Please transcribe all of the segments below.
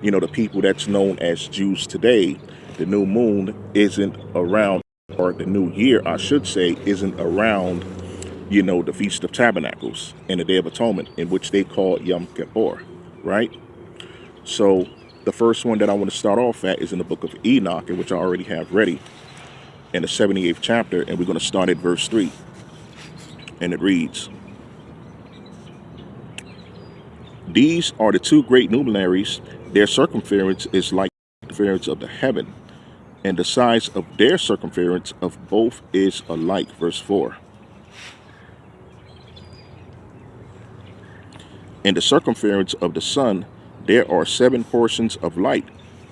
the people that's known as Jews today, the new moon isn't around, or the new year, I should say, isn't around, the Feast of Tabernacles and the Day of Atonement, in which they call Yom Kippur, right? So the first one that I want to start off at is in the book of Enoch, in which I already have ready, in the 78th chapter, and we're going to start at verse 3. And it reads, "These are the two great luminaries. Their circumference is like the circumference of the heaven, and the size of their circumference of both is alike." Verse 4. "In the circumference of the sun, there are 7 portions of light,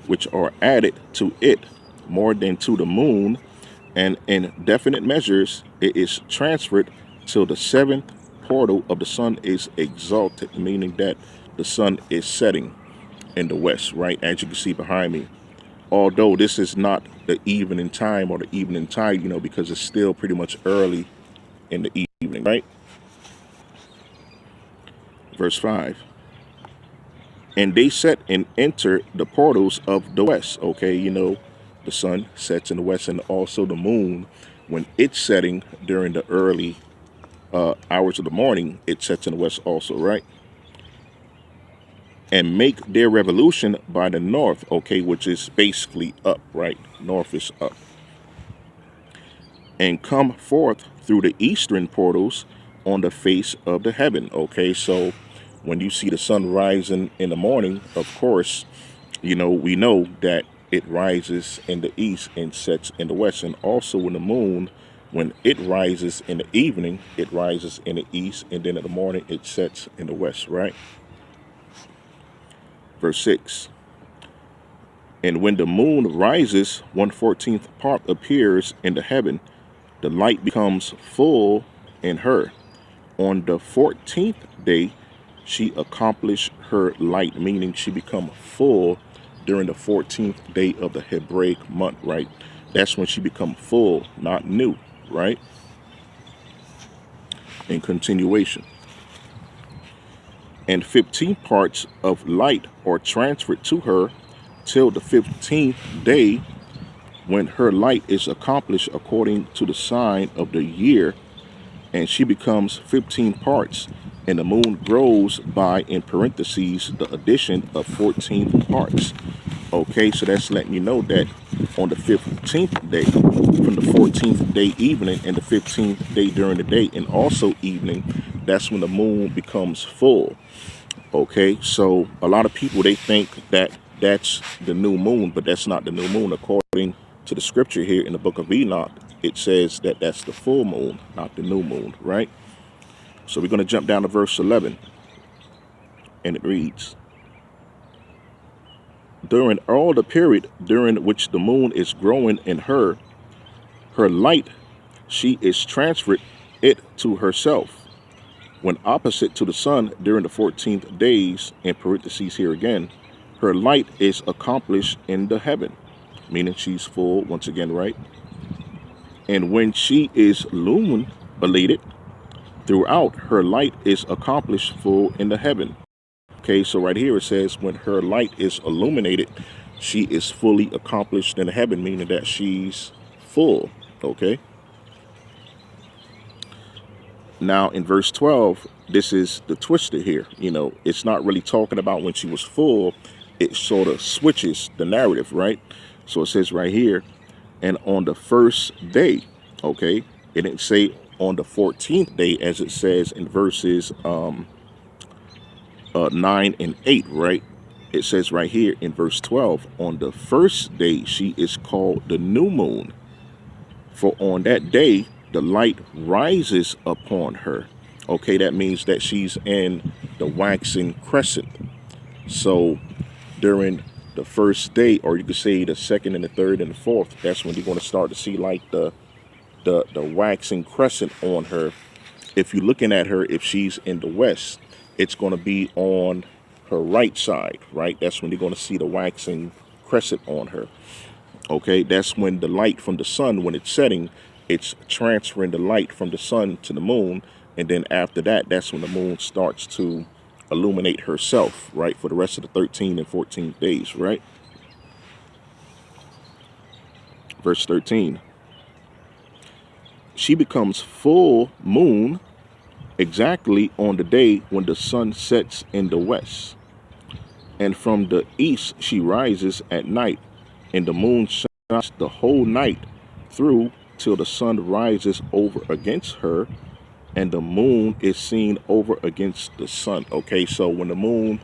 which are added to it more than to the moon, and in definite measures it is transferred till the 7th portal of the sun is exalted," meaning that the sun is setting in the west, right? As you can see behind me. Although this is not the evening time or the evening tide, because it's still pretty much early in the evening, right? Verse 5. "And they set and enter the portals of the west." Okay, the sun sets in the west, and also the moon, when it's setting during the early hours of the morning, it sets in the west also, right? "And make their revolution by the north," okay, which is basically up, right? North is up. "And come forth through the eastern portals on the face of the heaven." Okay, so when you see the sun rising in the morning, of course, we know that it rises in the east and sets in the west. And also when the moon, when it rises in the evening, it rises in the east, and then in the morning it sets in the west, right? Verse 6. "And when the moon rises, 1/14th part appears in the heaven, the light becomes full in her. On the 14th day, she accomplished her light," meaning she become full during the 14th day of the Hebraic month, right? That's when she become full, not new, right? In continuation. "And 15 parts of light are transferred to her till the 15th day, when her light is accomplished according to the sign of the year, and she becomes 15 parts, and the moon grows by," in parentheses, "the addition of 14 parts." Okay, so that's letting you know that on the 15th day, from the 14th day evening and the 15th day during the day and also evening, that's when the moon becomes full. Okay, so a lot of people, they think that that's the new moon, but that's not the new moon. According to the scripture here in the book of Enoch, it says that that's the full moon, not the new moon, right? So we're going to jump down to verse 11, and it reads, "During all the period during which the moon is growing in her, her light, she is transferred it to herself. When opposite to the sun during the 14th days," in parentheses here again, "her light is accomplished in the heaven," meaning she's full once again, right? "And when she is illuminated throughout, her light is accomplished full in the heaven." Okay, so right here it says when her light is illuminated, she is fully accomplished in heaven, meaning that she's full. Okay. Now in verse 12, this is the twister here. It's not really talking about when she was full. It sort of switches the narrative, right? So it says right here, "And on the first day," okay, it didn't say on the 14th day as it says in verses 9 and 8, right? It says right here in verse 12, "On the first day she is called the new moon, for on that day the light rises upon her." Okay, that means that she's in the waxing crescent. So during the first day, or you could say the second and the third and the fourth, that's when you're going to start to see like the waxing crescent on her. If you're looking at her, if she's in the west, it's going to be on her right side, right? That's when you're going to see the waxing crescent on her. Okay, that's when the light from the sun, when it's setting, it's transferring the light from the sun to the moon. And then after that, that's when the moon starts to illuminate herself, right, for the rest of the 13 and 14 days, right? Verse 13. She becomes full moon exactly on the day when the sun sets in the west. And from the east she rises at night, and the moon shines the whole night through till the sun rises over against her, and the moon is seen over against the sun. Okay, so when the moon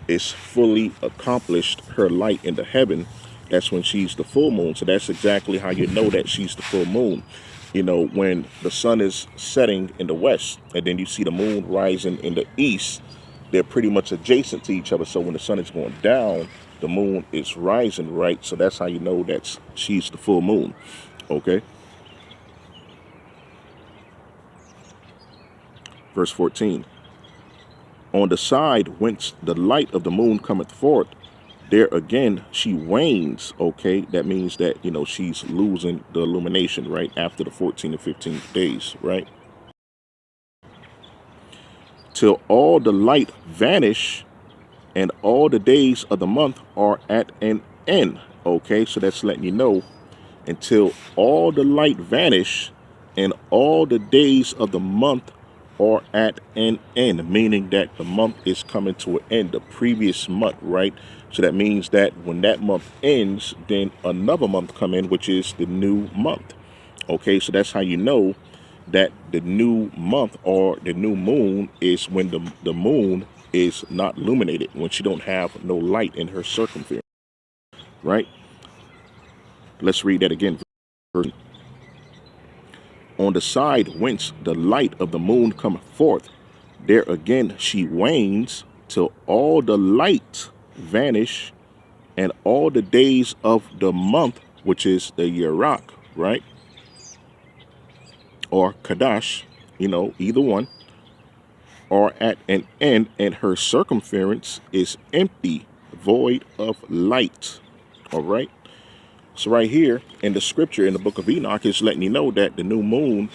is fully accomplished her light in the heaven, that's when she's the full moon. So that's exactly how you know that she's the full moon. You know, when the sun is setting in the west and then you see the moon rising in the east, they're pretty much adjacent to each other. So when the sun is going down, the moon is rising, right? So that's how you know that she's the full moon. Okay. Verse 14. On the side whence the light of the moon cometh forth, there again she wanes. Okay, that means that, you know, she's losing the illumination, right, after the 14 and 15 days, right, till all the light vanish, and all the days of the month are at an end. Okay, so that's letting you know, until all the light vanish and all the days of the month are at an end, meaning that the month is coming to an end, the previous month, right? So that means that when that month ends, then another month come in, which is the new month. Okay, so that's how you know that the new month or the new moon is when the moon is not illuminated, when she don't have no light in her circumference, right? Let's read that again. On the side whence the light of the moon cometh forth, there again she wanes till all the light vanish, and all the days of the month, which is the Yerach, right, or Kadash, you know, either one, are at an end, and her circumference is empty, void of light. All right. So right here in the scripture in the book of Enoch is letting you know that the new moon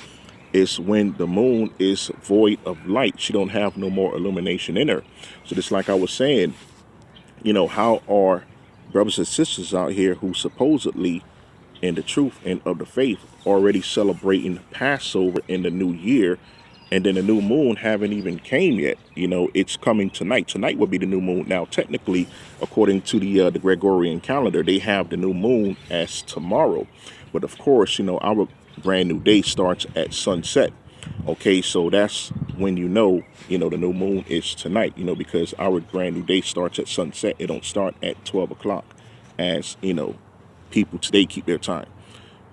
is when the moon is void of light. She don't have no more illumination in her. So just like I was saying, you know, how are brothers and sisters out here who supposedly in the truth and of the faith already celebrating Passover in the new year, and then the new moon haven't even came yet? You know, it's coming tonight. Tonight will be the new moon. Now, technically, according to the Gregorian calendar, they have the new moon as tomorrow. But of course, you know, our brand new day starts at sunset. Okay, so that's when you know the new moon is tonight, you know, because our brand new day starts at sunset. It don't start at 12 o'clock as, you know, people today keep their time,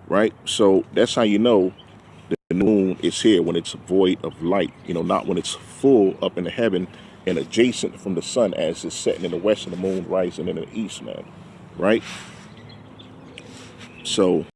right? So that's how you know the moon is here, when it's void of light, you know, not when it's full up in the heaven and adjacent from the sun as it's setting in the west and the moon rising in the east, man, right? So